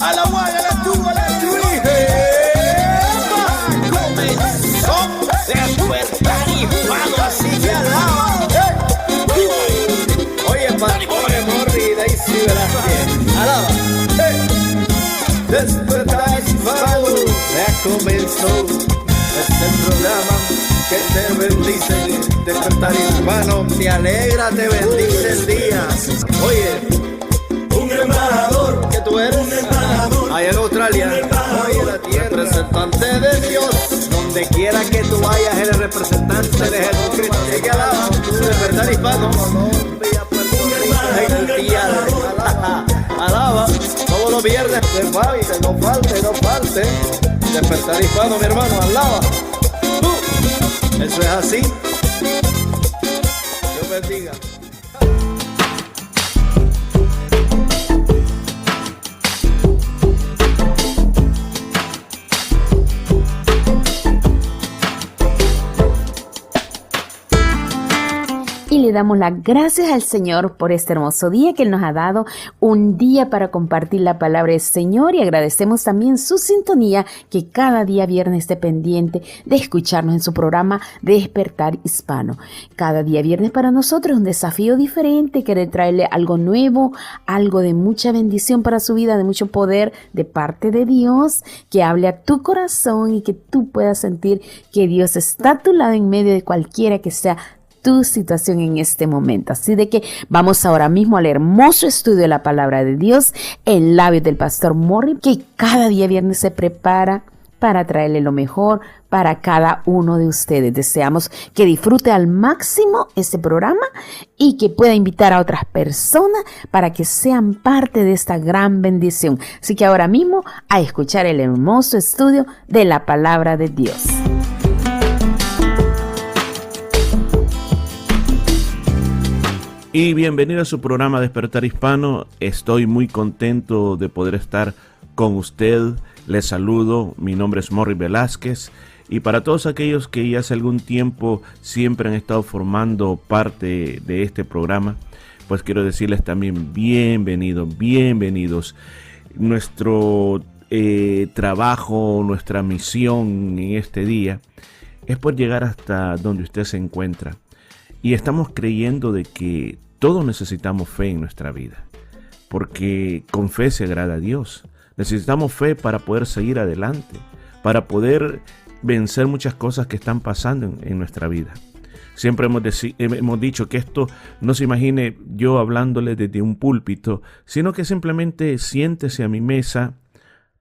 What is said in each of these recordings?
a la one, a la two, a la three. Comenzó Despertar Hispano, así que alaba. Oye, Pastor Morri, Daisy Velázquez, alaba. Despertar Hispano, ya comenzó este programa que te bendice. Despertar Hispano, te alegra, te bendice el día. Oye, un embajador, ¿qué tú eres? un embajador, Allá en Australia, oye, la tierra, representante de Dios. Donde quiera que tú vayas, eres representante de Jesucristo. Así que alaba, Despertar Hispano. Colombia, Puerto Rico, Haití, alaba, todos los viernes, no falte. Despertar Hispano, mi hermano, alaba. Eso es así. Dios bendiga. Y le damos las gracias al Señor por este hermoso día que Él nos ha dado, un día para compartir la palabra del Señor, y agradecemos también su sintonía, que cada día viernes esté pendiente de escucharnos en su programa Despertar Hispano. Cada día viernes para nosotros es un desafío diferente, querer traerle algo nuevo, algo de mucha bendición para su vida, de mucho poder de parte de Dios, que hable a tu corazón y que tú puedas sentir que Dios está a tu lado en medio de cualquiera que sea tu situación en este momento. Así de que vamos ahora mismo al hermoso estudio de la palabra de Dios en labios del Pastor Morri, que cada día viernes se prepara para traerle lo mejor para cada uno de ustedes. Deseamos que disfrute al máximo este programa y que pueda invitar a otras personas para que sean parte de esta gran bendición. Así que ahora mismo a escuchar el hermoso estudio de la palabra de Dios. Y bienvenido a su programa Despertar Hispano. Estoy muy contento de poder estar con usted. Les saludo, mi nombre es Morri Velázquez. Y para todos aquellos que ya hace algún tiempo siempre han estado formando parte de este programa, pues quiero decirles también bienvenidos. Nuestro trabajo, nuestra misión en este día es por llegar hasta donde usted se encuentra. Y estamos creyendo de que todos necesitamos fe en nuestra vida, porque con fe se agrada a Dios. Necesitamos fe para poder seguir adelante, para poder vencer muchas cosas que están pasando en nuestra vida. Siempre hemos dicho que esto no se imagine yo hablándole desde un púlpito, sino que simplemente siéntese a mi mesa,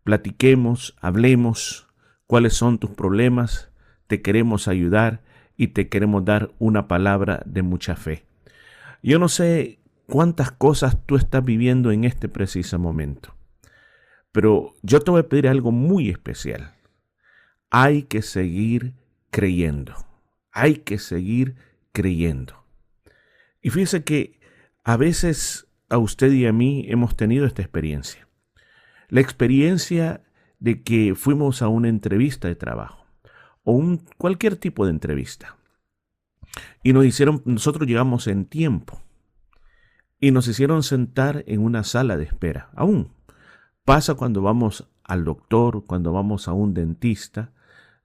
platiquemos, hablemos cuáles son tus problemas, te queremos ayudar y te queremos dar una palabra de mucha fe. Yo no sé cuántas cosas tú estás viviendo en este preciso momento, pero yo te voy a pedir algo muy especial. Hay que seguir creyendo. Hay que seguir creyendo. Y fíjese que a veces a usted y a mí hemos tenido esta experiencia. La experiencia de que fuimos a una entrevista de trabajo o cualquier tipo de entrevista. Y nosotros llegamos en tiempo y nos hicieron sentar en una sala de espera. Aún pasa cuando vamos al doctor, cuando vamos a un dentista,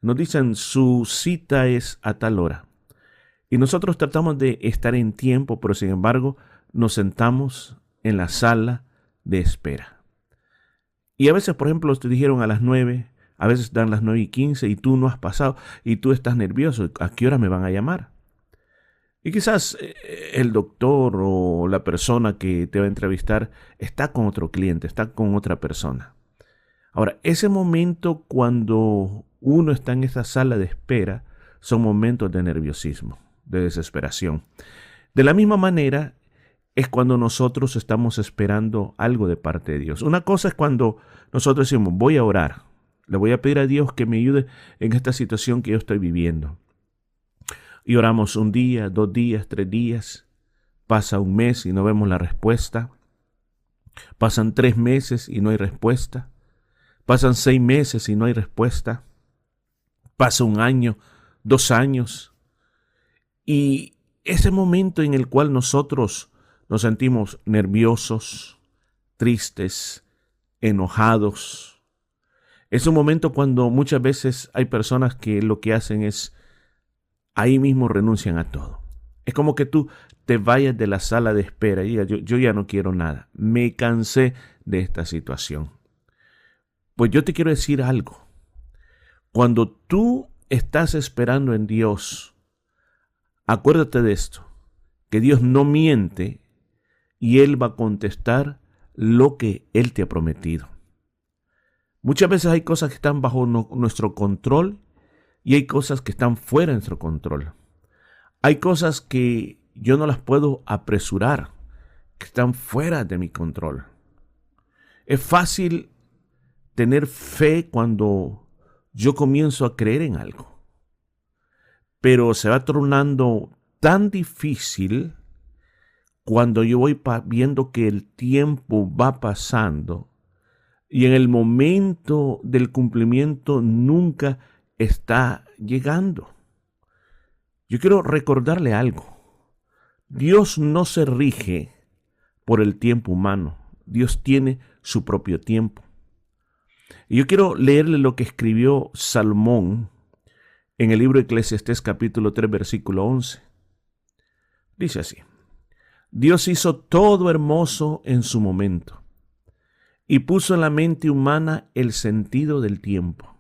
nos dicen su cita es a tal hora. Y nosotros tratamos de estar en tiempo, pero sin embargo nos sentamos en la sala de espera. Y a veces, por ejemplo, te dijeron a las 9, a veces dan las 9:15 y tú no has pasado y tú estás nervioso. ¿A qué hora me van a llamar? Y quizás el doctor o la persona que te va a entrevistar está con otro cliente, está con otra persona. Ahora, ese momento cuando uno está en esa sala de espera son momentos de nerviosismo, de desesperación. De la misma manera es cuando nosotros estamos esperando algo de parte de Dios. Una cosa es cuando nosotros decimos, voy a orar, le voy a pedir a Dios que me ayude en esta situación que yo estoy viviendo. Y oramos un día, 2 días, 3 días, pasa un mes y no vemos la respuesta, pasan 3 meses y no hay respuesta, pasan 6 meses y no hay respuesta, pasa 1 año, 2 años, y ese momento en el cual nosotros nos sentimos nerviosos, tristes, enojados. Es un momento cuando muchas veces hay personas que lo que hacen es, ahí mismo renuncian a todo. Es como que tú te vayas de la sala de espera y digas, yo ya no quiero nada, me cansé de esta situación. Pues yo te quiero decir algo. Cuando tú estás esperando en Dios, acuérdate de esto, que Dios no miente y Él va a contestar lo que Él te ha prometido. Muchas veces hay cosas que están bajo nuestro control y hay cosas que están fuera de nuestro control. Hay cosas que yo no las puedo apresurar, que están fuera de mi control. Es fácil tener fe cuando yo comienzo a creer en algo, pero se va tornando tan difícil cuando yo voy viendo que el tiempo va pasando y en el momento del cumplimiento nunca está llegando. Yo quiero recordarle algo. Dios no se rige por el tiempo humano. Dios tiene su propio tiempo. Y yo quiero leerle lo que escribió Salomón en el libro de Eclesiastés capítulo 3 versículo 11. Dice así: Dios hizo todo hermoso en su momento y puso en la mente humana el sentido del tiempo,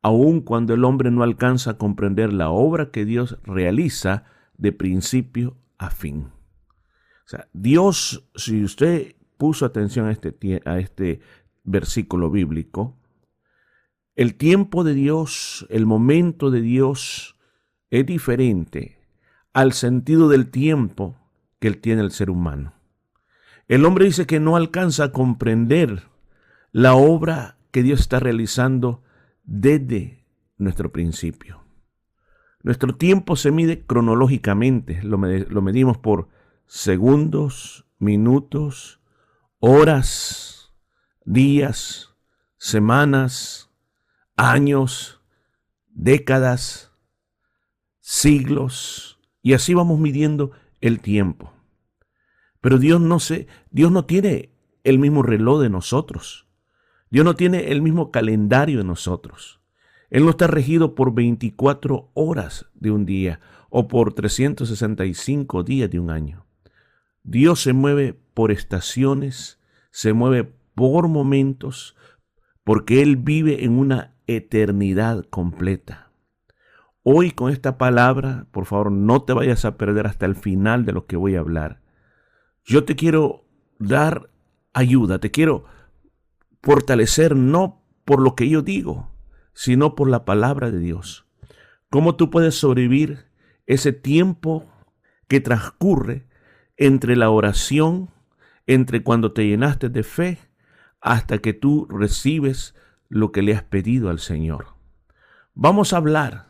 aun cuando el hombre no alcanza a comprender la obra que Dios realiza de principio a fin. O sea, Dios, si usted puso atención a este versículo bíblico, el tiempo de Dios, el momento de Dios es diferente al sentido del tiempo que él tiene el ser humano. El hombre dice que no alcanza a comprender la obra que Dios está realizando desde nuestro principio. Nuestro tiempo se mide cronológicamente, lo medimos por segundos, minutos, horas, días, semanas, años, décadas, siglos, y así vamos midiendo el tiempo. Pero Dios no tiene el mismo reloj de nosotros. Dios no tiene el mismo calendario de nosotros. Él no está regido por 24 horas de un día o por 365 días de un año. Dios se mueve por estaciones, se mueve por momentos, porque Él vive en una eternidad completa. Hoy con esta palabra, por favor, no te vayas a perder hasta el final de lo que voy a hablar. Yo te quiero dar ayuda, te quiero fortalecer no por lo que yo digo, sino por la palabra de Dios. ¿Cómo tú puedes sobrevivir ese tiempo que transcurre entre la oración, entre cuando te llenaste de fe, hasta que tú recibes lo que le has pedido al Señor? Vamos a hablar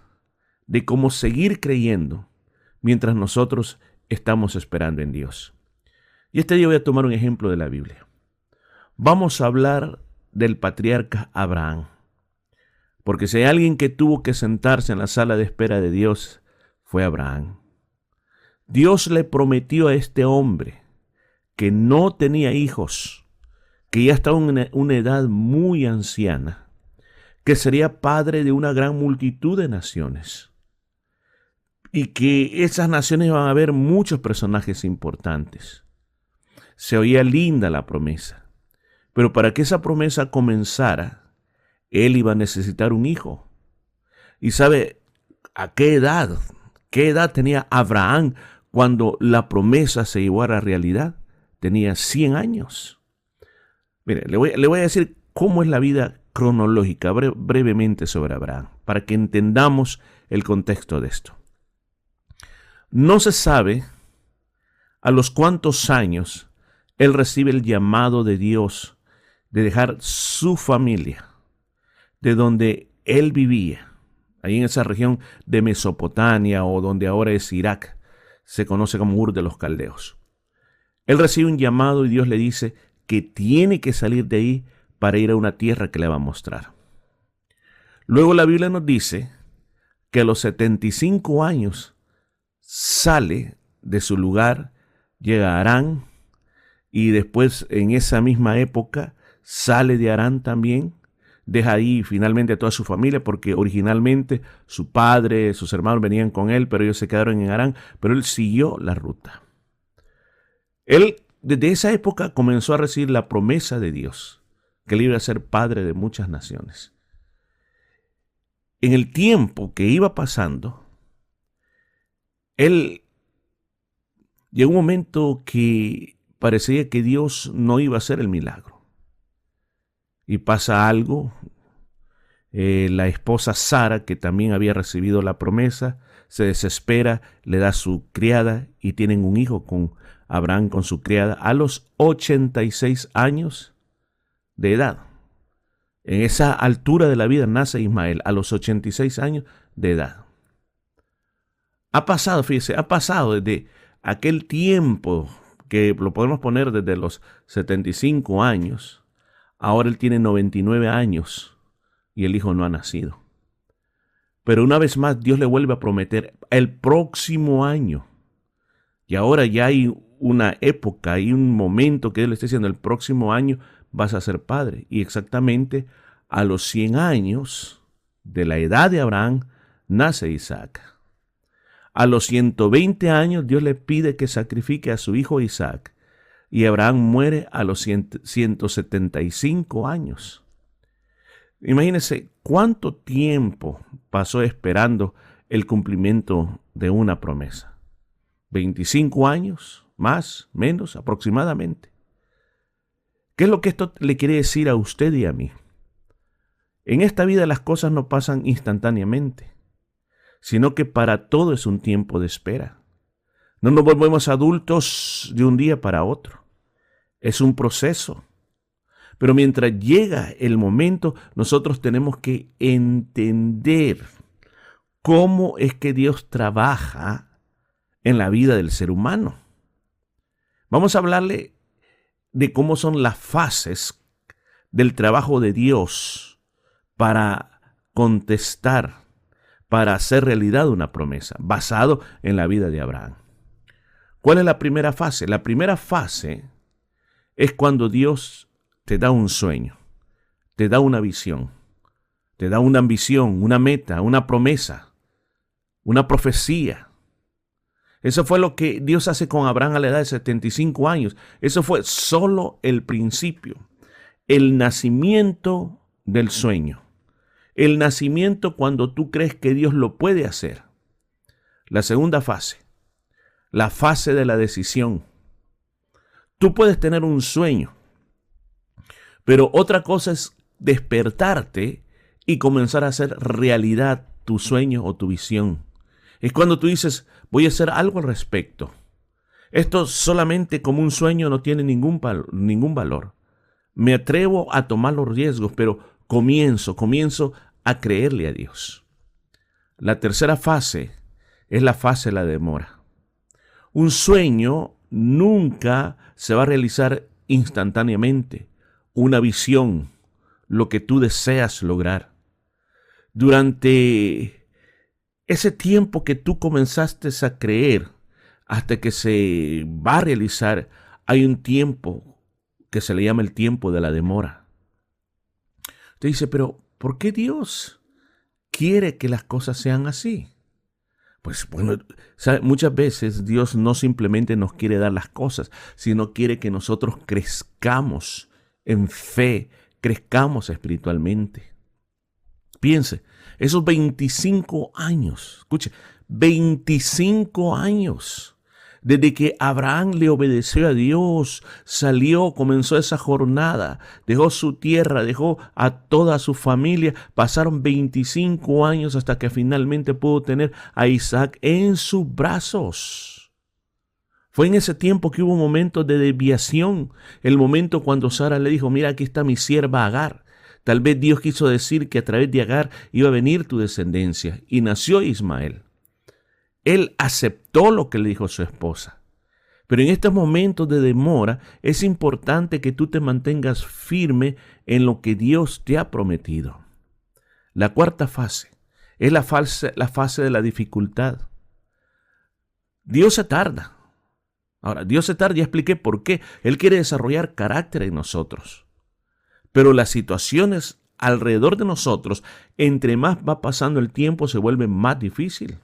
de cómo seguir creyendo mientras nosotros estamos esperando en Dios. Y este día voy a tomar un ejemplo de la Biblia. Vamos a hablar del patriarca Abraham. Porque si hay alguien que tuvo que sentarse en la sala de espera de Dios, fue Abraham. Dios le prometió a este hombre que no tenía hijos, que ya estaba en una edad muy anciana, que sería padre de una gran multitud de naciones y que esas naciones van a ver muchos personajes importantes. Se oía linda la promesa, pero para que esa promesa comenzara, él iba a necesitar un hijo. ¿Y sabe a qué edad? ¿Qué edad tenía Abraham cuando la promesa se llevó a la realidad? Tenía 100 años. Mire, le voy a decir cómo es la vida cronológica brevemente sobre Abraham, para que entendamos el contexto de esto. No se sabe a los cuántos años él recibe el llamado de Dios de dejar su familia, de donde él vivía, ahí en esa región de Mesopotamia o donde ahora es Irak, se conoce como Ur de los Caldeos. Él recibe un llamado y Dios le dice que tiene que salir de ahí para ir a una tierra que le va a mostrar. Luego la Biblia nos dice que a los 75 años sale de su lugar, llega a Harán, y después en esa misma época sale de Harán también, deja ahí finalmente a toda su familia, porque originalmente su padre, sus hermanos venían con él, pero ellos se quedaron en Harán, pero él siguió la ruta. Él desde esa época comenzó a recibir la promesa de Dios, que él iba a ser padre de muchas naciones. En el tiempo que iba pasando, él llegó un momento que parecía que Dios no iba a hacer el milagro. Y pasa algo, la esposa Sara, que también había recibido la promesa, se desespera, le da su criada y tienen un hijo con Abraham, con su criada, a los 86 años de edad. En esa altura de la vida nace Ismael, a los 86 años de edad. Ha pasado, fíjese, ha pasado desde aquel tiempo, que lo podemos poner desde los 75 años, ahora él tiene 99 años y el hijo no ha nacido. Pero una vez más Dios le vuelve a prometer el próximo año. Y ahora ya hay una época, hay un momento que Dios le está diciendo, el próximo año vas a ser padre. Y exactamente a los 100 años de la edad de Abraham nace Isaac. A los 120 años Dios le pide que sacrifique a su hijo Isaac. Y Abraham muere a los 175 años. Imagínense cuánto tiempo pasó esperando el cumplimiento de una promesa. 25 años, más, menos, aproximadamente. ¿Qué es lo que esto le quiere decir a usted y a mí? En esta vida las cosas no pasan instantáneamente, sino que para todo es un tiempo de espera. No nos volvemos adultos de un día para otro. Es un proceso. Pero mientras llega el momento, nosotros tenemos que entender cómo es que Dios trabaja en la vida del ser humano. Vamos a hablarle de cómo son las fases del trabajo de Dios para contestar, para hacer realidad una promesa, basado en la vida de Abraham. ¿Cuál es la primera fase? La primera fase es cuando Dios te da un sueño, te da una visión, te da una ambición, una meta, una promesa, una profecía. Eso fue lo que Dios hace con Abraham a la edad de 75 años. Eso fue solo el principio, el nacimiento del sueño, el nacimiento cuando tú crees que Dios lo puede hacer. La segunda fase, la fase de la decisión. Tú puedes tener un sueño, pero otra cosa es despertarte y comenzar a hacer realidad tu sueño o tu visión. Es cuando tú dices, voy a hacer algo al respecto. Esto solamente como un sueño no tiene ningún valor. Me atrevo a tomar los riesgos, pero comienzo a creerle a Dios. La tercera fase es la fase de la demora. Un sueño nunca se va a realizar instantáneamente. Una visión, lo que tú deseas lograr. Durante ese tiempo que tú comenzaste a creer hasta que se va a realizar, hay un tiempo que se le llama el tiempo de la demora. Usted dice, pero ¿por qué Dios quiere que las cosas sean así? Pues bueno, ¿sabe? Muchas veces Dios no simplemente nos quiere dar las cosas, sino quiere que nosotros crezcamos en fe, crezcamos espiritualmente. Piense, esos 25 años, escuche, 25 años, desde que Abraham le obedeció a Dios, salió, comenzó esa jornada, dejó su tierra, dejó a toda su familia, pasaron 25 años hasta que finalmente pudo tener a Isaac en sus brazos. Fue en ese tiempo que hubo momentos de desviación, el momento cuando Sara le dijo, mira, aquí está mi sierva Agar. Tal vez Dios quiso decir que a través de Agar iba a venir tu descendencia, y nació Ismael. Él aceptó lo que le dijo su esposa. Pero en estos momentos de demora es importante que tú te mantengas firme en lo que Dios te ha prometido. La cuarta fase es la fase de la dificultad. Dios se tarda. Ahora, Dios se tarda, ya expliqué por qué. Él quiere desarrollar carácter en nosotros. Pero las situaciones alrededor de nosotros, entre más va pasando el tiempo, se vuelven más difícil.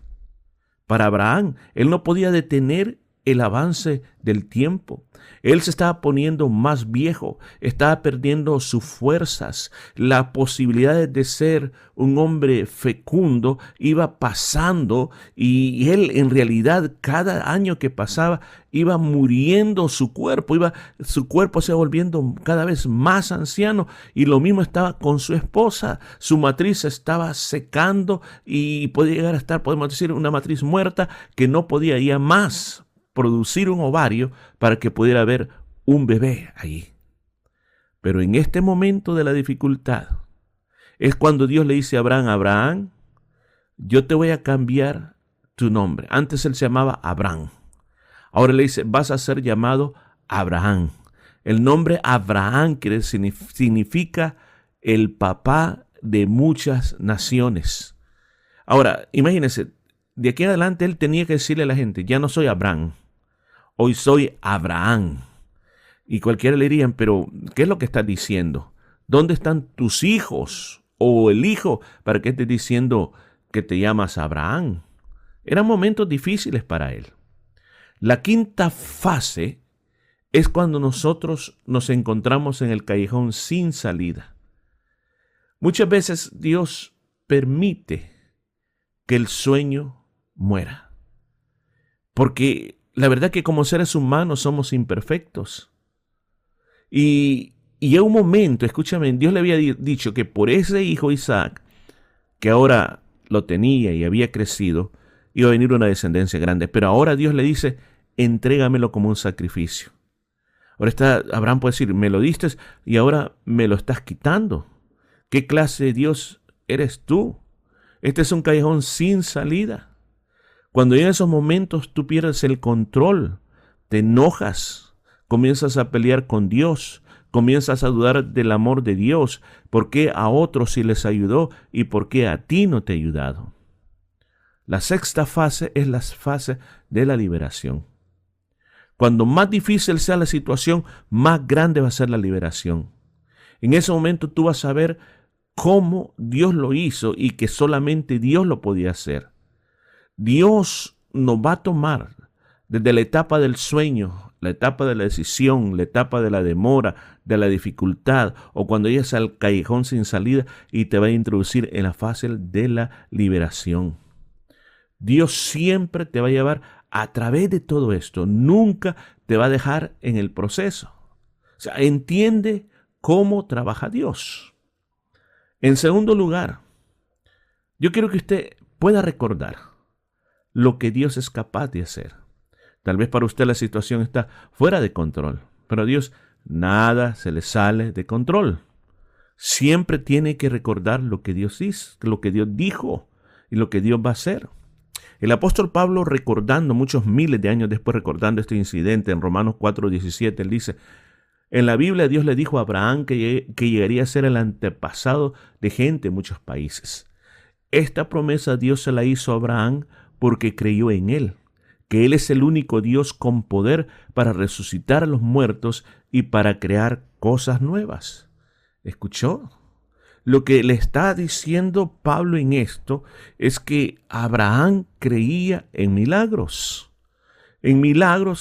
Para Abraham, él no podía detener el avance del tiempo. Él se estaba poniendo más viejo, estaba perdiendo sus fuerzas. La posibilidad de ser un hombre fecundo iba pasando y él en realidad cada año que pasaba iba muriendo su cuerpo se iba volviendo cada vez más anciano, y lo mismo estaba con su esposa. Su matriz se estaba secando y podía llegar a estar, podemos decir, una matriz muerta que no podía ya más producir un ovario para que pudiera haber un bebé allí. Pero en este momento de la dificultad es cuando Dios le dice a Abraham: Abraham, yo te voy a cambiar tu nombre. Antes él se llamaba Abraham. Ahora le dice: vas a ser llamado Abraham. El nombre Abraham significa el papá de muchas naciones. Ahora, imagínense, de aquí en adelante él tenía que decirle a la gente: ya no soy Abraham, hoy soy Abraham. Y cualquiera le dirían: pero ¿qué es lo que estás diciendo? ¿Dónde están tus hijos? O el hijo, ¿para qué estés diciendo que te llamas Abraham? Eran momentos difíciles para él. La quinta fase es cuando nosotros nos encontramos en el callejón sin salida. Muchas veces Dios permite que el sueño muera, porque la verdad que como seres humanos somos imperfectos. Y en un momento, escúchame, Dios le había dicho que por ese hijo Isaac, que ahora lo tenía y había crecido, iba a venir una descendencia grande. Pero ahora Dios le dice: entrégamelo como un sacrificio. Ahora Abraham puede decir: me lo diste y ahora me lo estás quitando. ¿Qué clase de Dios eres tú? Este es un callejón sin salida. Cuando en esos momentos tú pierdes el control, te enojas, comienzas a pelear con Dios, comienzas a dudar del amor de Dios. ¿Por qué a otros sí les ayudó y por qué a ti no te ha ayudado? La sexta fase es la fase de la liberación. Cuando más difícil sea la situación, más grande va a ser la liberación. En ese momento tú vas a ver cómo Dios lo hizo y que solamente Dios lo podía hacer. Dios nos va a tomar desde la etapa del sueño, la etapa de la decisión, la etapa de la demora, de la dificultad, o cuando llegas al callejón sin salida, y te va a introducir en la fase de la liberación. Dios siempre te va a llevar a través de todo esto. Nunca te va a dejar en el proceso. O sea, entiende cómo trabaja Dios. En segundo lugar, yo quiero que usted pueda recordar lo que Dios es capaz de hacer. Tal vez para usted la situación está fuera de control, pero a Dios nada se le sale de control. Siempre tiene que recordar lo que Dios hizo, lo que Dios dijo y lo que Dios va a hacer. El apóstol Pablo, recordando muchos miles de años después, recordando este incidente en Romanos 4:17, él dice: en la Biblia Dios le dijo a Abraham que llegaría a ser el antepasado de gente en muchos países. Esta promesa Dios se la hizo a Abraham porque creyó en él, que él es el único Dios con poder para resucitar a los muertos y para crear cosas nuevas. ¿Escuchó? Lo que le está diciendo Pablo en esto es que Abraham creía en milagros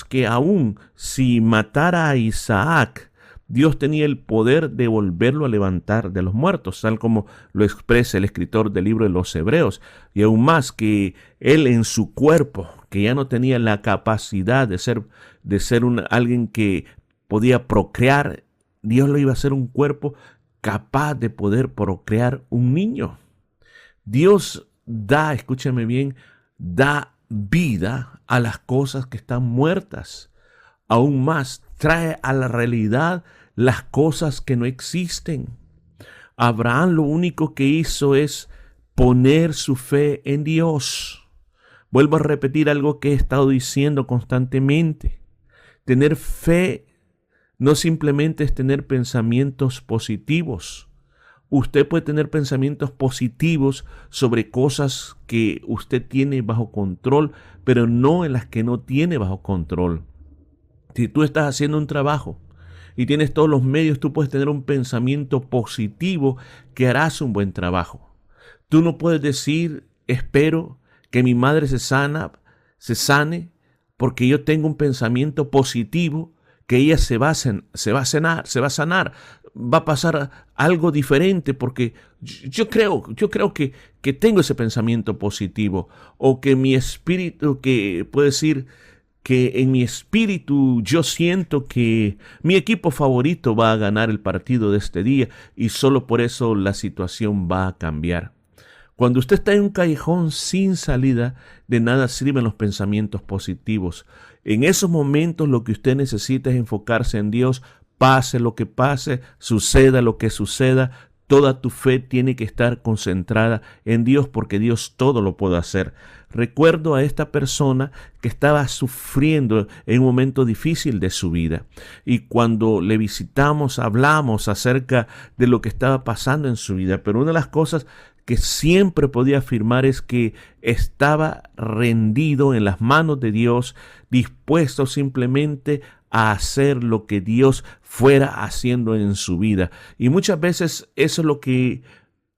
que aún si matara a Isaac, Dios tenía el poder de volverlo a levantar de los muertos, tal como lo expresa el escritor del libro de los Hebreos. Y aún más, que él en su cuerpo, que ya no tenía la capacidad de ser alguien que podía procrear, Dios lo iba a hacer un cuerpo capaz de poder procrear un niño. Dios da, escúchame bien, da vida a las cosas que están muertas. Aún más, trae a la realidad las cosas que no existen. Abraham lo único que hizo es poner su fe en Dios. Vuelvo a repetir algo que he estado diciendo constantemente. Tener fe no simplemente es tener pensamientos positivos. Usted puede tener pensamientos positivos sobre cosas que usted tiene bajo control, pero no en las que no tiene bajo control. Si tú estás haciendo un trabajo y tienes todos los medios, tú puedes tener un pensamiento positivo que harás un buen trabajo. Tú no puedes decir, espero que mi madre se sane, porque yo tengo un pensamiento positivo que ella se va a sanar, va a pasar algo diferente porque yo creo que tengo ese pensamiento positivo, o que mi espíritu, que puede decir que en mi espíritu yo siento que mi equipo favorito va a ganar el partido de este día y solo por eso la situación va a cambiar. Cuando usted está en un callejón sin salida, de nada sirven los pensamientos positivos. En esos momentos lo que usted necesita es enfocarse en Dios. Pase lo que pase, suceda lo que suceda, toda tu fe tiene que estar concentrada en Dios, porque Dios todo lo puede hacer. Recuerdo a esta persona que estaba sufriendo en un momento difícil de su vida, y cuando le visitamos hablamos acerca de lo que estaba pasando en su vida, pero una de las cosas que siempre podía afirmar es que estaba rendido en las manos de Dios, dispuesto simplemente a hacer lo que Dios fuera haciendo en su vida. Y muchas veces eso es lo que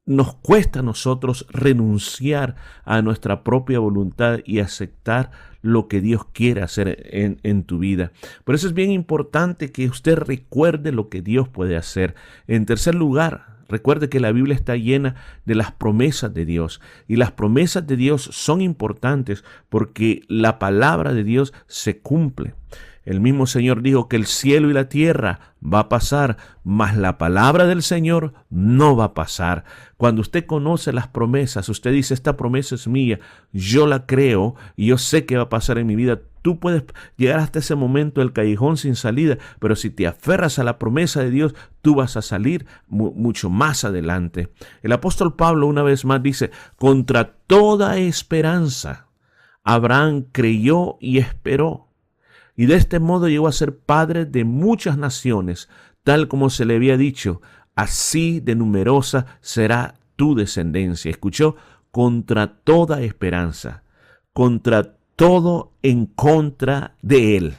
nos cuesta a nosotros, renunciar a nuestra propia voluntad y aceptar lo que Dios quiere hacer en tu vida. Por eso es bien importante que usted recuerde lo que Dios puede hacer. En tercer lugar, recuerde que la Biblia está llena de las promesas de Dios, y las promesas de Dios son importantes porque la palabra de Dios se cumple. El mismo Señor dijo que el cielo y la tierra va a pasar, mas la palabra del Señor no va a pasar. Cuando usted conoce las promesas, usted dice, esta promesa es mía, yo la creo y yo sé que va a pasar en mi vida. Tú puedes llegar hasta ese momento del callejón sin salida, pero si te aferras a la promesa de Dios, tú vas a salir mucho más adelante. El apóstol Pablo una vez más dice, contra toda esperanza, Abraham creyó y esperó, y de este modo llegó a ser padre de muchas naciones, tal como se le había dicho, así de numerosa será tu descendencia. Escuchó, contra toda esperanza, contra todo en contra de él.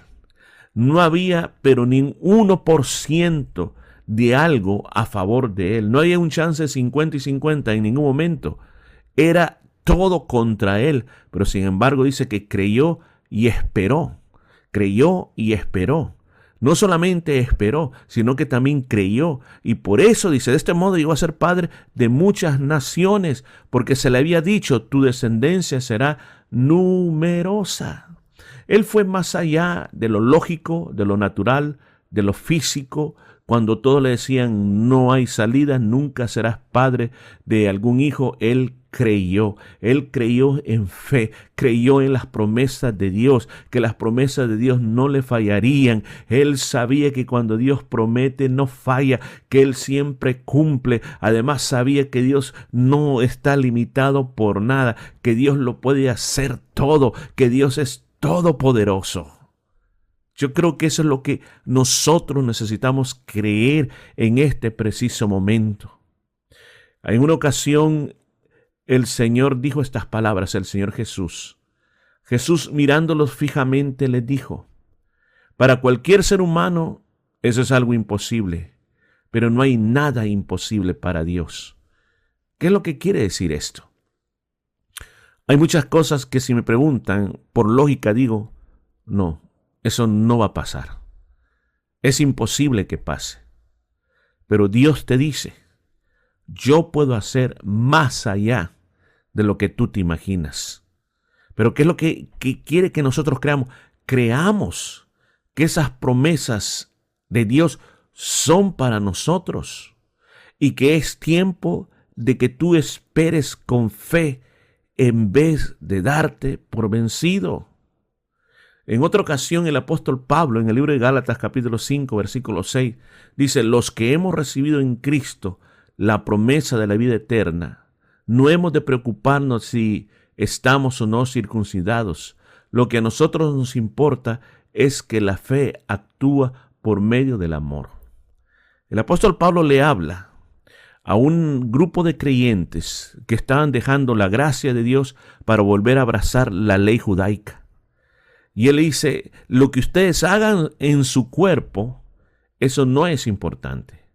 No había, pero ni un 1% de algo a favor de él. No había un chance de 50 y 50 en ningún momento. Era todo contra él, pero sin embargo dice que creyó y esperó. Creyó y esperó. No solamente esperó, sino que también creyó. Y por eso dice, de este modo llegó a ser padre de muchas naciones, porque se le había dicho, tu descendencia será numerosa. Él fue más allá de lo lógico, de lo natural, de lo físico. Cuando todos le decían, no hay salida, nunca serás padre de algún hijo, él creyó en fe, creyó en las promesas de Dios, que las promesas de Dios no le fallarían. Él sabía que cuando Dios promete no falla, que Él siempre cumple. Además sabía que Dios no está limitado por nada, que Dios lo puede hacer todo, que Dios es todopoderoso. Yo creo que eso es lo que nosotros necesitamos creer en este preciso momento. En una ocasión, el Señor dijo estas palabras, el Señor Jesús. Jesús, mirándolos fijamente, les dijo, para cualquier ser humano eso es algo imposible, pero no hay nada imposible para Dios. ¿Qué es lo que quiere decir esto? Hay muchas cosas que si me preguntan, por lógica digo, no, eso no va a pasar. Es imposible que pase. Pero Dios te dice, yo puedo hacer más allá de lo que tú te imaginas. Pero ¿qué es lo que quiere que nosotros creamos? Creamos que esas promesas de Dios son para nosotros y que es tiempo de que tú esperes con fe en vez de darte por vencido. En otra ocasión, el apóstol Pablo, en el libro de Gálatas capítulo 5, versículo 6, dice, los que hemos recibido en Cristo la promesa de la vida eterna, no hemos de preocuparnos si estamos o no circuncidados. Lo que a nosotros nos importa es que la fe actúa por medio del amor. El apóstol Pablo le habla a un grupo de creyentes que estaban dejando la gracia de Dios para volver a abrazar la ley judaica. Y él dice, lo que ustedes hagan en su cuerpo, eso no es importante.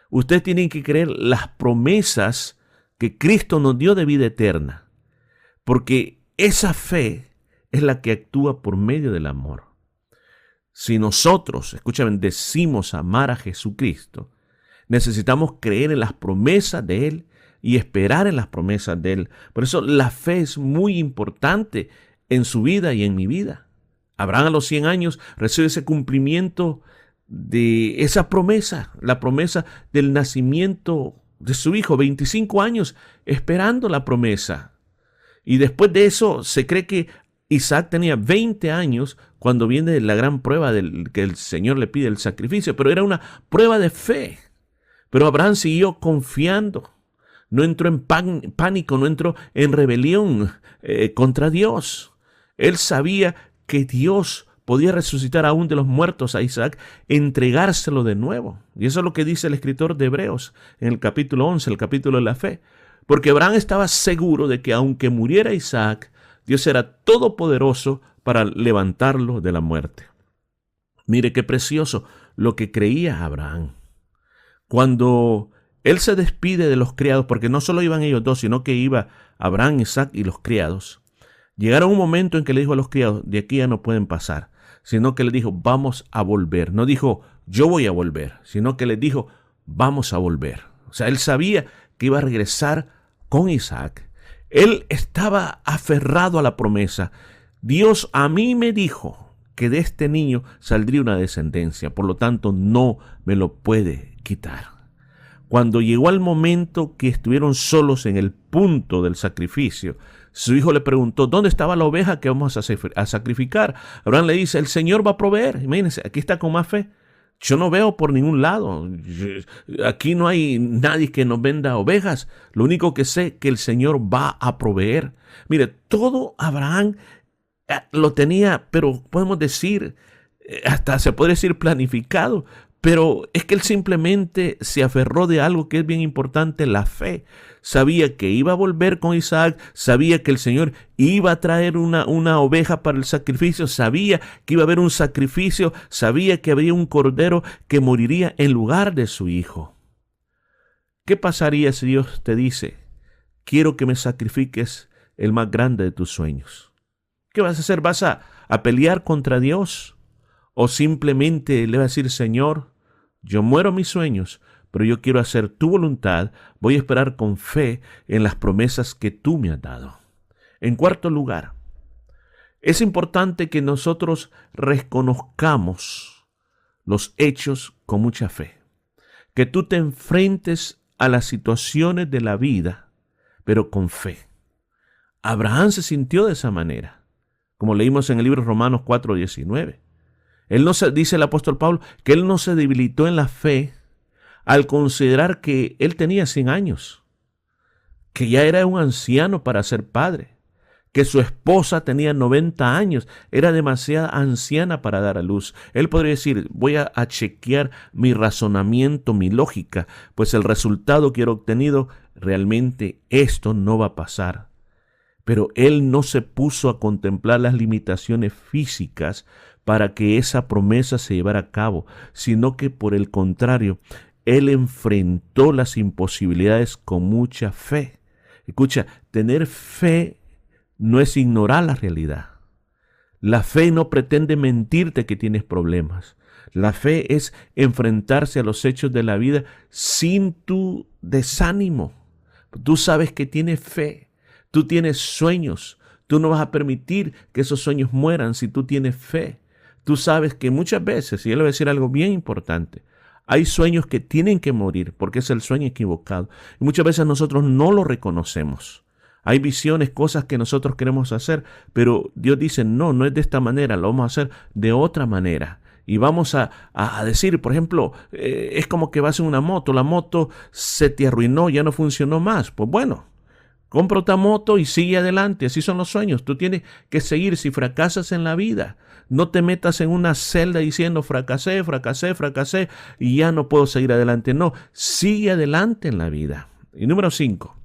Usted tiene que creer las promesas que Cristo nos dio de vida eterna, porque esa fe es la que actúa por medio del amor. Si nosotros, escúchame, decimos amar a Jesucristo, necesitamos creer en las promesas de Él y esperar en las promesas de Él. Por eso la fe es muy importante en su vida y en mi vida. Abraham a los 100 años recibe ese cumplimiento de esa promesa, la promesa del nacimiento de su hijo, 25 años esperando la promesa. Y después de eso se cree que Isaac tenía 20 años cuando viene la gran prueba que el Señor le pide el sacrificio, pero era una prueba de fe. Pero Abraham siguió confiando, no entró en pánico, no entró en rebelión contra Dios. Él sabía que Dios podía resucitar aún de los muertos a Isaac, entregárselo de nuevo. Y eso es lo que dice el escritor de Hebreos en el capítulo 11, el capítulo de la fe. Porque Abraham estaba seguro de que aunque muriera Isaac, Dios era todopoderoso para levantarlo de la muerte. Mire qué precioso lo que creía Abraham. Cuando él se despide de los criados, porque no solo iban ellos dos, sino que iba Abraham, Isaac y los criados, llegaron un momento en que le dijo a los criados, de aquí ya no pueden pasar, sino que le dijo, vamos a volver. No dijo, yo voy a volver, sino que le dijo, vamos a volver. O sea, él sabía que iba a regresar con Isaac. Él estaba aferrado a la promesa. Dios a mí me dijo que de este niño saldría una descendencia, por lo tanto no me lo puede quitar. Cuando llegó el momento que estuvieron solos en el punto del sacrificio, su hijo le preguntó, ¿dónde estaba la oveja que vamos a sacrificar? Abraham le dice, el Señor va a proveer. Imagínense, aquí está con más fe. Yo no veo por ningún lado. Aquí no hay nadie que nos venda ovejas. Lo único que sé es que el Señor va a proveer. Mire, todo Abraham lo tenía, pero podemos decir, hasta se puede decir planificado. Pero es que él simplemente se aferró de algo que es bien importante, la fe. Sabía que iba a volver con Isaac, sabía que el Señor iba a traer una oveja para el sacrificio, sabía que iba a haber un sacrificio, sabía que habría un cordero que moriría en lugar de su hijo. ¿Qué pasaría si Dios te dice, quiero que me sacrifiques el más grande de tus sueños? ¿Qué vas a hacer? ¿Vas a pelear contra Dios? ¿O simplemente le vas a decir, Señor, yo muero mis sueños, pero yo quiero hacer tu voluntad, voy a esperar con fe en las promesas que tú me has dado? En cuarto lugar, es importante que nosotros reconozcamos los hechos con mucha fe. Que tú te enfrentes a las situaciones de la vida, pero con fe. Abraham se sintió de esa manera, como leímos en el libro de Romanos 4:19. Dice el apóstol Pablo que él no se debilitó en la fe al considerar que él tenía 100 años, que ya era un anciano para ser padre, que su esposa tenía 90 años, era demasiado anciana para dar a luz. Él podría decir, voy a chequear mi razonamiento, mi lógica, pues el resultado que he obtenido, realmente esto no va a pasar. Pero él no se puso a contemplar las limitaciones físicas para que esa promesa se llevara a cabo, sino que por el contrario, él enfrentó las imposibilidades con mucha fe. Escucha, tener fe no es ignorar la realidad. La fe no pretende mentirte que tienes problemas. La fe es enfrentarse a los hechos de la vida sin tu desánimo. Tú sabes que tienes fe, tú tienes sueños, tú no vas a permitir que esos sueños mueran si tú tienes fe. Tú sabes que muchas veces, y yo le voy a decir algo bien importante, hay sueños que tienen que morir porque es el sueño equivocado. Y muchas veces nosotros no lo reconocemos. Hay visiones, cosas que nosotros queremos hacer, pero Dios dice, no es de esta manera, lo vamos a hacer de otra manera. Y vamos a decir, por ejemplo, es como que vas en una moto, la moto se te arruinó, ya no funcionó más. Pues bueno, compra otra moto y sigue adelante. Así son los sueños. Tú tienes que seguir. Si fracasas en la vida, no te metas en una celda diciendo fracasé y ya no puedo seguir adelante. No, sigue adelante en la vida. Y número 5,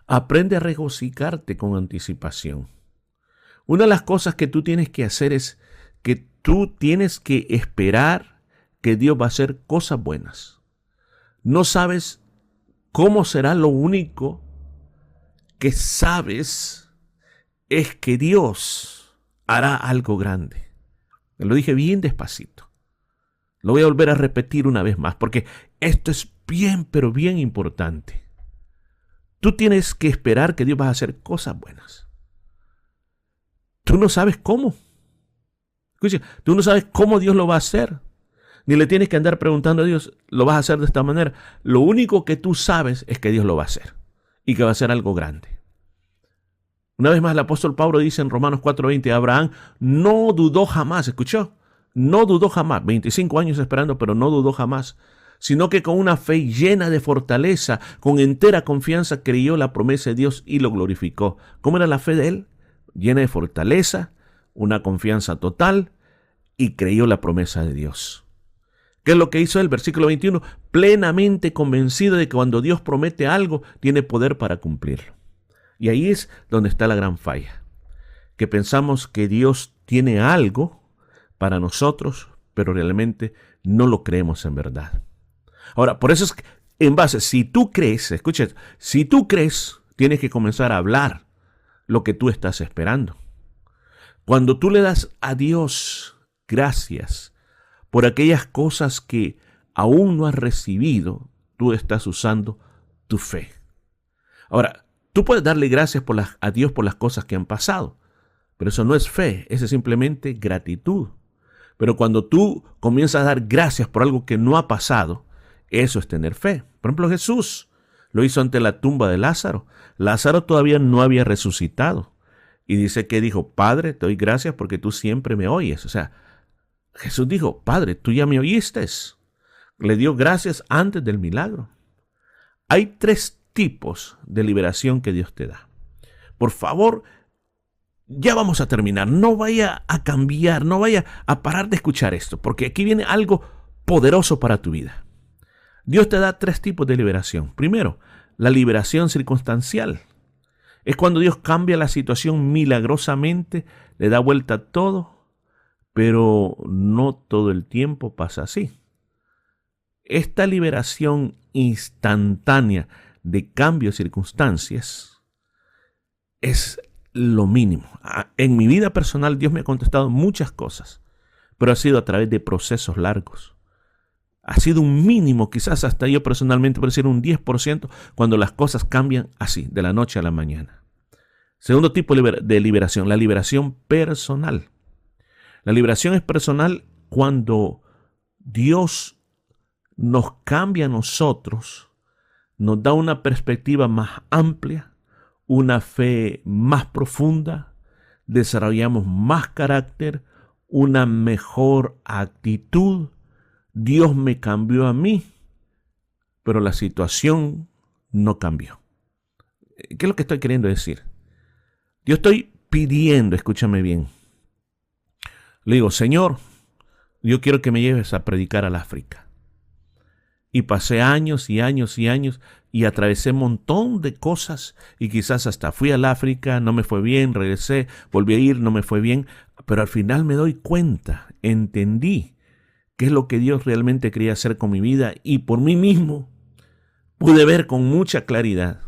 aprende a regocijarte con anticipación. Una de las cosas que tú tienes que hacer es que tú tienes que esperar que Dios va a hacer cosas buenas. No sabes cómo será, lo único que sabes es que Dios hará algo grande. Lo dije bien despacito. Lo voy a volver a repetir una vez más, porque esto es bien, pero bien importante. Tú tienes que esperar que Dios va a hacer cosas buenas. Tú no sabes cómo. Escucha, tú no sabes cómo Dios lo va a hacer. Ni le tienes que andar preguntando a Dios, ¿lo vas a hacer de esta manera? Lo único que tú sabes es que Dios lo va a hacer y que va a ser algo grande. Una vez más, el apóstol Pablo dice en Romanos 4:20, Abraham no dudó jamás, ¿escuchó? No dudó jamás, 25 años esperando, pero no dudó jamás, sino que con una fe llena de fortaleza, con entera confianza, creyó la promesa de Dios y lo glorificó. ¿Cómo era la fe de él? Llena de fortaleza, una confianza total, y creyó la promesa de Dios. ¿Qué es lo que hizo él? Versículo 21, plenamente convencido de que cuando Dios promete algo, tiene poder para cumplirlo. Y ahí es donde está la gran falla, que pensamos que Dios tiene algo para nosotros, pero realmente no lo creemos en verdad. Ahora, por eso es que en base, si tú crees, escucha, si tú crees, tienes que comenzar a hablar lo que tú estás esperando. Cuando tú le das a Dios gracias por aquellas cosas que aún no has recibido, tú estás usando tu fe. Ahora, tú puedes darle gracias a Dios por las cosas que han pasado, pero eso no es fe, eso es simplemente gratitud. Pero cuando tú comienzas a dar gracias por algo que no ha pasado, eso es tener fe. Por ejemplo, Jesús lo hizo ante la tumba de Lázaro. Lázaro todavía no había resucitado. Y dice que dijo, Padre, te doy gracias porque tú siempre me oyes. O sea, Jesús dijo, Padre, tú ya me oíste. Le dio gracias antes del milagro. Hay 3 tipos de liberación que Dios te da. Por favor, ya vamos a terminar. No vaya a cambiar, no vaya a parar de escuchar esto, porque aquí viene algo poderoso para tu vida. Dios te da 3 tipos de liberación. Primero, la liberación circunstancial. Es cuando Dios cambia la situación milagrosamente, le da vuelta a todo, pero no todo el tiempo pasa así. Esta liberación instantánea de cambio de circunstancias es lo mínimo. En mi vida personal Dios me ha contestado muchas cosas, pero ha sido a través de procesos largos. Ha sido un mínimo, quizás hasta yo personalmente puedo decir un 10% cuando las cosas cambian así, de la noche a la mañana. Segundo tipo de liberación, la liberación personal. La liberación es personal cuando Dios nos cambia a nosotros, nos da una perspectiva más amplia, una fe más profunda, desarrollamos más carácter, una mejor actitud. Dios me cambió a mí, pero la situación no cambió. ¿Qué es lo que estoy queriendo decir? Yo estoy pidiendo, escúchame bien. Le digo, Señor, yo quiero que me lleves a predicar al África. Y pasé años y años y años y atravesé un montón de cosas y quizás hasta fui al África, no me fue bien, regresé, volví a ir, no me fue bien, pero al final me doy cuenta, entendí qué es lo que Dios realmente quería hacer con mi vida y por mí mismo pude ver con mucha claridad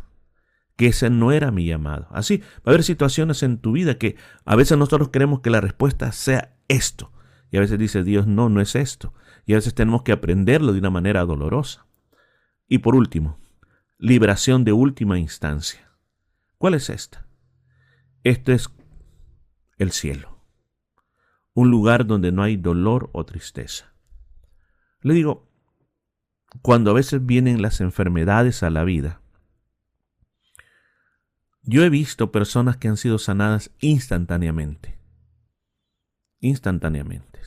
que ese no era mi llamado. Así, va a haber situaciones en tu vida que a veces nosotros queremos que la respuesta sea esto. Y a veces dice Dios, no, no es esto. Y a veces tenemos que aprenderlo de una manera dolorosa. Y por último, liberación de última instancia. ¿Cuál es esta? Esto es el cielo. Un lugar donde no hay dolor o tristeza. Le digo, cuando a veces vienen las enfermedades a la vida, yo he visto personas que han sido sanadas instantáneamente. Instantáneamente.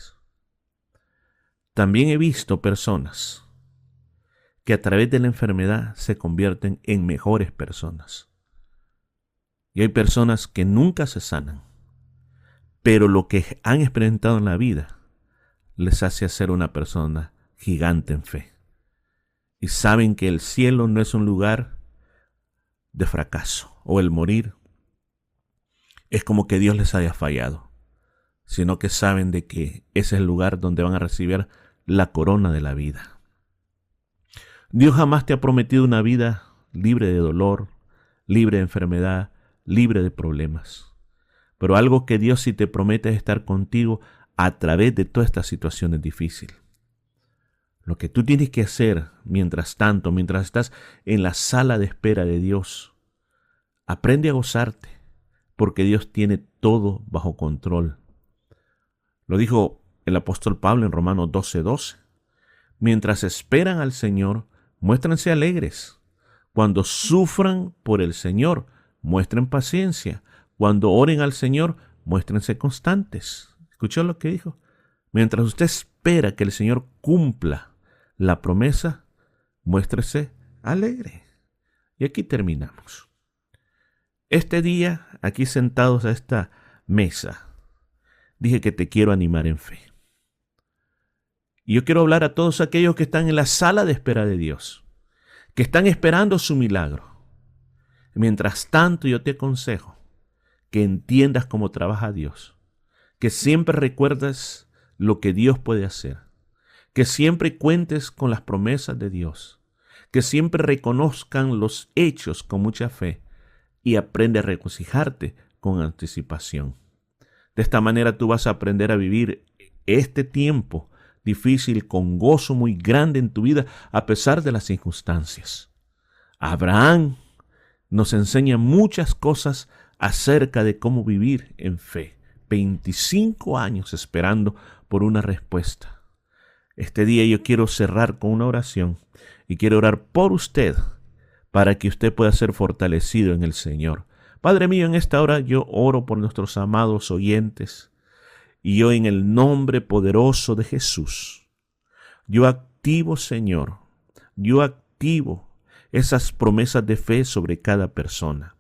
También he visto personas que a través de la enfermedad se convierten en mejores personas. Y hay personas que nunca se sanan, pero lo que han experimentado en la vida les hace ser una persona gigante en fe. Y saben que el cielo no es un lugar de fracaso o el morir es como que Dios les haya fallado, sino que saben de que ese es el lugar donde van a recibir la corona de la vida. Dios jamás te ha prometido una vida libre de dolor, libre de enfermedad, libre de problemas. Pero algo que Dios sí te promete es estar contigo a través de todas estas situaciones difíciles. Lo que tú tienes que hacer mientras tanto, mientras estás en la sala de espera de Dios, aprende a gozarte, porque Dios tiene todo bajo control. Lo dijo el apóstol Pablo en Romanos 12:12. Mientras esperan al Señor, muéstrense alegres. Cuando sufran por el Señor, muestren paciencia. Cuando oren al Señor, muéstrense constantes. ¿Escuchó lo que dijo? Mientras usted espera que el Señor cumpla la promesa, muéstrese alegre. Y aquí terminamos. Este día, aquí sentados a esta mesa, dije que te quiero animar en fe. Y yo quiero hablar a todos aquellos que están en la sala de espera de Dios, que están esperando su milagro. Mientras tanto, yo te aconsejo que entiendas cómo trabaja Dios, que siempre recuerdes lo que Dios puede hacer, que siempre cuentes con las promesas de Dios, que siempre reconozcan los hechos con mucha fe y aprende a regocijarte con anticipación. De esta manera tú vas a aprender a vivir este tiempo difícil con gozo muy grande en tu vida a pesar de las circunstancias. Abraham nos enseña muchas cosas acerca de cómo vivir en fe. 25 años esperando por una respuesta. Este día yo quiero cerrar con una oración y quiero orar por usted para que usted pueda ser fortalecido en el Señor. Padre mío, en esta hora yo oro por nuestros amados oyentes y yo en el nombre poderoso de Jesús, yo activo, Señor, yo activo esas promesas de fe sobre cada persona.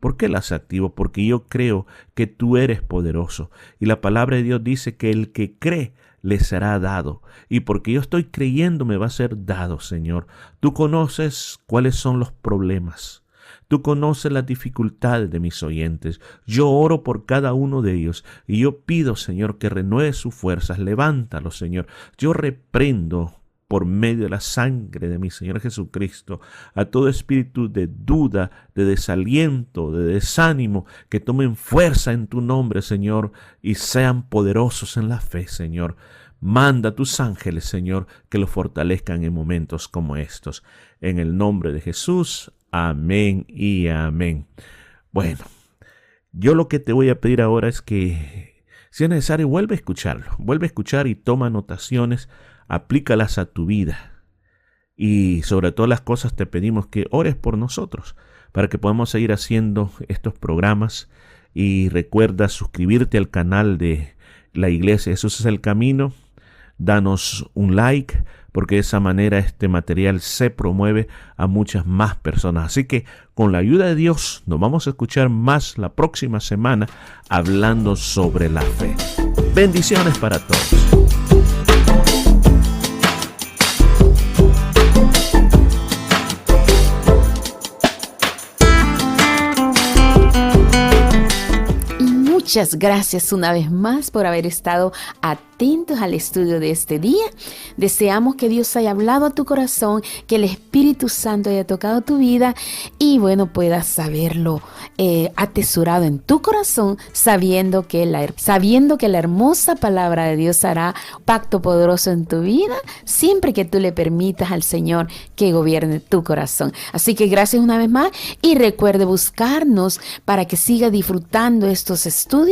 ¿Por qué las activo? Porque yo creo que tú eres poderoso y la palabra de Dios dice que el que cree le será dado. Y porque yo estoy creyendo me va a ser dado, Señor. Tú conoces cuáles son los problemas. Tú conoces las dificultades de mis oyentes. Yo oro por cada uno de ellos y yo pido, Señor, que renueve sus fuerzas. Levántalos, Señor. Yo reprendo por medio de la sangre de mi Señor Jesucristo a todo espíritu de duda, de desaliento, de desánimo, que tomen fuerza en tu nombre, Señor, y sean poderosos en la fe, Señor. Manda a tus ángeles, Señor, que los fortalezcan en momentos como estos. En el nombre de Jesús, amén y amén. Bueno, yo lo que te voy a pedir ahora es que, si es necesario, vuelve a escucharlo. Vuelve a escuchar y toma anotaciones. Aplícalas a tu vida y sobre todas las cosas te pedimos que ores por nosotros para que podamos seguir haciendo estos programas y recuerda suscribirte al canal de la Iglesia Jesús es el Camino. Danos un like porque de esa manera este material se promueve a muchas más personas. Así que con la ayuda de Dios nos vamos a escuchar más la próxima semana hablando sobre la fe. Bendiciones para todos. Muchas gracias una vez más por haber estado atentos al estudio de este día. Deseamos que Dios haya hablado a tu corazón, que el Espíritu Santo haya tocado tu vida y bueno, puedas saberlo atesorado en tu corazón, sabiendo que la hermosa palabra de Dios hará pacto poderoso en tu vida, siempre que tú le permitas al Señor que gobierne tu corazón. Así que gracias una vez más y recuerde buscarnos para que siga disfrutando estos estudios.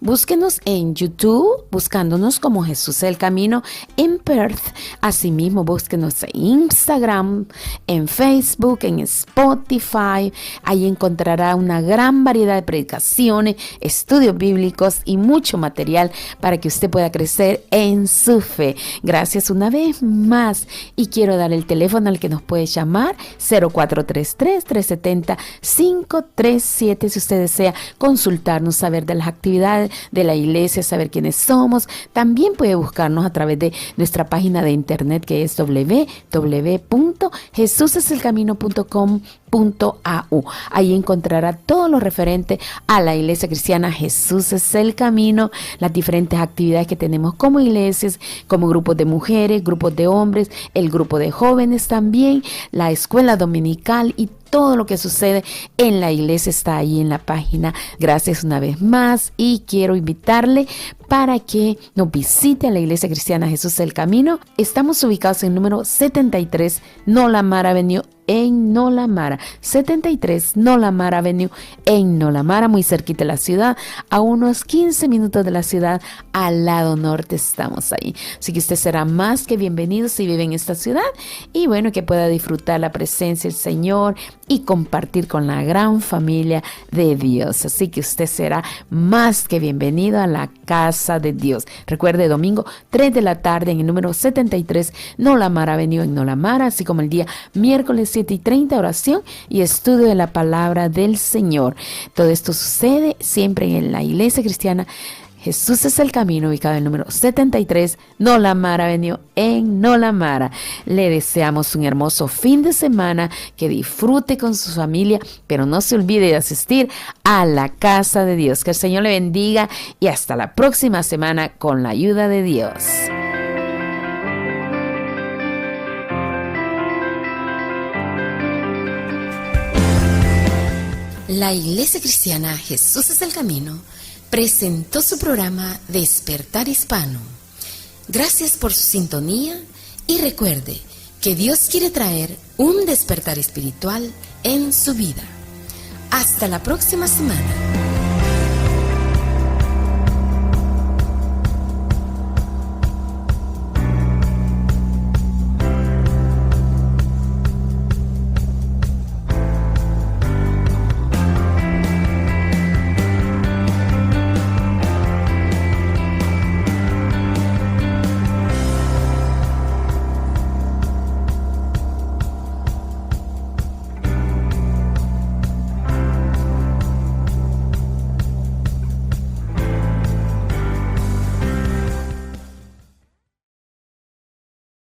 Búsquenos en YouTube, buscándonos como Jesús el Camino en Perth. Asimismo, búsquenos en Instagram, en Facebook, en Spotify. Ahí encontrará una gran variedad de predicaciones, estudios bíblicos y mucho material para que usted pueda crecer en su fe. Gracias una vez más y quiero dar el teléfono al que nos puede llamar, 0433-370-537, si usted desea consultarnos, saber de las actividades de la iglesia, saber quiénes somos, también puede buscarnos a través de nuestra página de internet, que es www.jesuseselcamino.com.au. Ahí encontrará todo lo referente a la Iglesia Cristiana Jesús es el Camino, las diferentes actividades que tenemos como iglesias, como grupos de mujeres, grupos de hombres, el grupo de jóvenes también, la escuela dominical y todo lo que sucede en la iglesia está ahí en la página. Gracias una vez más y quiero invitarle para que nos visite a la Iglesia Cristiana Jesús el Camino. Estamos ubicados en el número 73 Nolamara Avenue en Nolamara, 73 Nolamara Avenue en Nolamara, muy cerquita de la ciudad, a unos 15 minutos de la ciudad, al lado norte estamos ahí. Así que usted será más que bienvenido si vive en esta ciudad y bueno, que pueda disfrutar la presencia del Señor y compartir con la gran familia de Dios. Así que usted será más que bienvenido a la casa de Dios. Recuerde, domingo 3 de la tarde en el número 73 Nolamara Avenue en Nolamara, así como el día miércoles 7:30, oración y estudio de la palabra del Señor. Todo esto sucede siempre en la Iglesia Cristiana Jesús es el Camino, ubicado en el número 73 Nolamara Avenue en Nolamara. Le deseamos un hermoso fin de semana, que disfrute con su familia, pero no se olvide de asistir a la casa de Dios. Que el Señor le bendiga y hasta la próxima semana con la ayuda de Dios. La Iglesia Cristiana Jesús es el Camino presentó su programa Despertar Hispano. Gracias por su sintonía y recuerde que Dios quiere traer un despertar espiritual en su vida. Hasta la próxima semana.